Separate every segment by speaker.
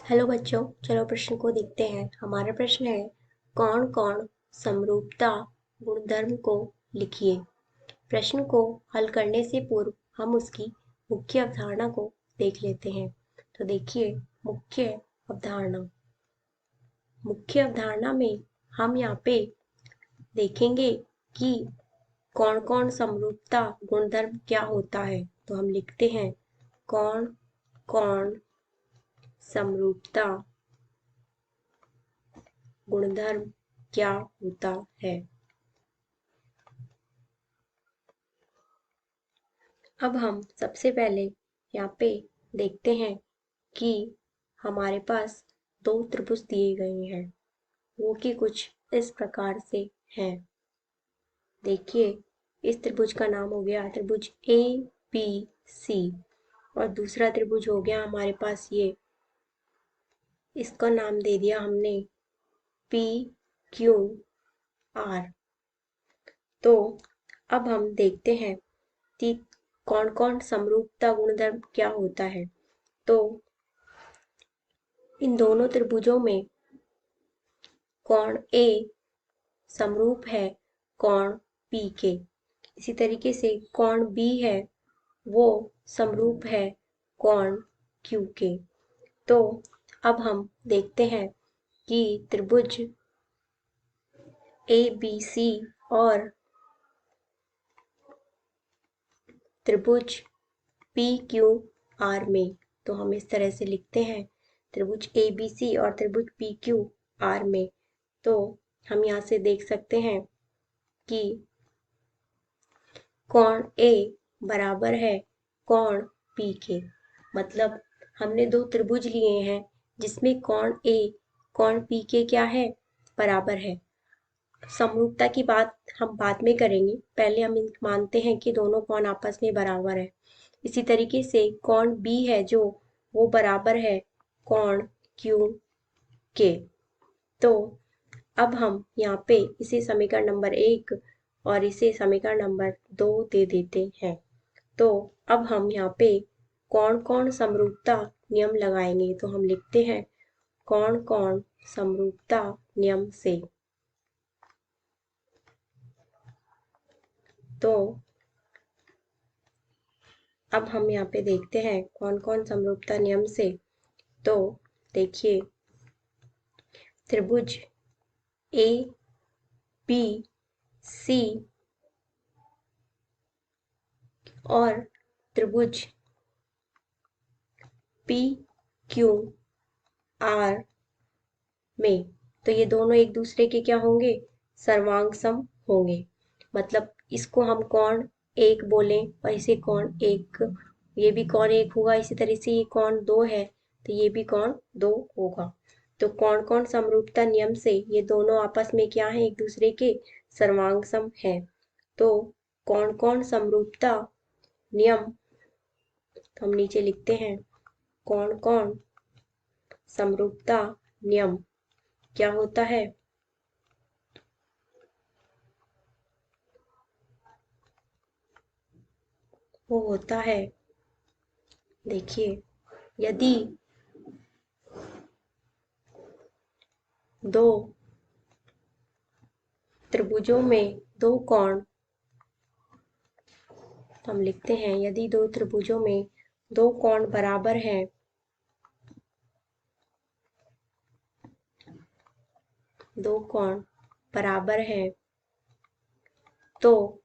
Speaker 1: Hello बच्चों, चलो प्रश्न को देखते हैं। हमारा प्रश्न है, कौन कौन समरूपता गुणधर्म को लिखिए। प्रश्न को हल करने से पूर्व हम उसकी मुख्य अवधारणा को देख लेते हैं। तो देखिए, मुख्य अवधारणा मुख्य अवधारणा में हम यहाँ पे देखेंगे कि कौन कौन समरूपता गुणधर्म क्या होता है। तो हम लिखते हैं, कौन कौन समरूपता गुणधर्म क्या होता है। अब हम सबसे पहले यहाँ पे देखते हैं कि हमारे पास दो त्रिभुज दिए गए हैं, वो कि कुछ इस प्रकार से हैं। देखिए, इस त्रिभुज का नाम हो गया त्रिभुज ए बी सी और दूसरा त्रिभुज हो गया हमारे पास ये, इसका नाम दे दिया हमने पी क्यू आर। तो अब हम देखते हैं कि कौन कौन समरूपता गुणधर्म क्या होता है। तो इन दोनों त्रिभुजों में कोण ए समरूप है कोण पी के। इसी तरीके से कोण बी है वो समरूप है कोण क्यू के। तो अब हम देखते हैं कि त्रिभुज ए बी सी और त्रिभुज पी क्यू आर में, तो हम इस तरह से लिखते हैं त्रिभुज ए बी सी और त्रिभुज पी क्यू आर में। तो हम यहाँ से देख सकते हैं कि कोण ए बराबर है कोण पी के। मतलब हमने दो त्रिभुज लिए हैं जिसमें कोण ए कोण पी के क्या है, बराबर है। समरूपता की बात हम बाद में करेंगे, पहले हम मानते हैं कि दोनों कोण आपस में बराबर है। इसी तरीके से कोण बी है जो वो बराबर है कोण क्यू के। तो अब हम यहाँ पे इसे समीकरण नंबर 1 और इसे समीकरण नंबर 2 दे देते हैं। तो अब हम यहाँ पे कौन कौन समरूपता नियम लगाएंगे। तो हम लिखते हैं कौन कौन समरूपता नियम से। तो अब हम यहाँ पे देखते हैं कौन कौन समरूपता नियम से। तो देखिए, त्रिभुज ए बी सी और त्रिभुज पी क्यू आर में, तो ये दोनों एक दूसरे के क्या होंगे, सर्वांग सम होंगे। मतलब इसको हम कोण एक बोलें और इसे कोण एक, ये भी कोण एक होगा। इसी तरह से ये कोण 2 है तो ये भी कोण 2 होगा। तो कौन कौन समरूपता नियम से ये दोनों आपस में क्या है, एक दूसरे के सर्वांग सम है। तो कौन कौन समरूपता नियम, तो हम नीचे लिखते हैं कौन कौन समरूपता नियम क्या होता है। वो होता है, देखिए, यदि दो त्रिभुजों में दो कोण, तो हम लिखते हैं यदि दो त्रिभुजों में दो कोण बराबर हैं, दो कोण बराबर हैं, तो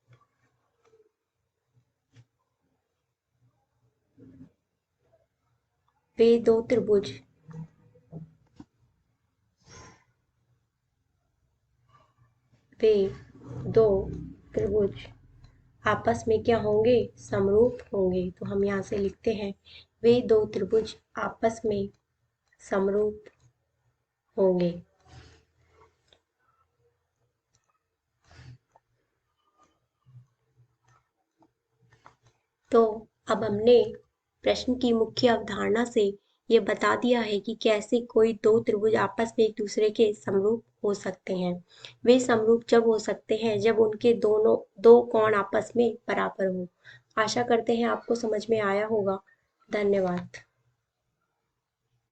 Speaker 1: वे दो त्रिभुज आपस में क्या होंगे, समरूप होंगे। तो हम यहाँ से लिखते हैं वे दो त्रिभुज आपस में समरूप होंगे। तो अब हमने प्रश्न की मुख्य अवधारणा से ये बता दिया है कि कैसे कोई दो त्रिभुज आपस में एक दूसरे के समरूप हो सकते हैं। वे समरूप जब हो सकते हैं जब उनके दोनों दो कोण आपस में बराबर हो। आशा करते हैं आपको समझ में आया होगा। धन्यवाद।